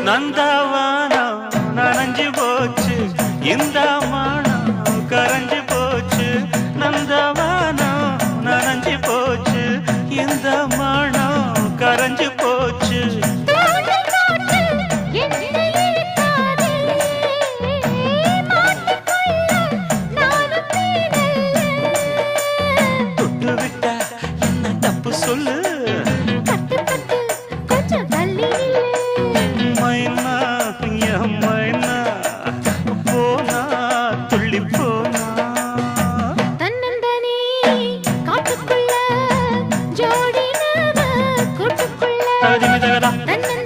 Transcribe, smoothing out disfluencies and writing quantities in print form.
நந்தவானம் நனைஞ்சு போச்சு இந்த மானம் கரைஞ்சு போச்சு நந்தவானம் நனைஞ்சு போச்சு இந்த மானம் கரைஞ்சு போச்சு தொட்டு விட்டா என்ன தப்பு சொல்லு மைனா என் மைனா போனா துள்ளி போனா தன்னந்தனி காட்டுக்குள்ள ஜோடி நாம கூட்டுக்குள்ள தகதி மிதகதா தன்னந்தனி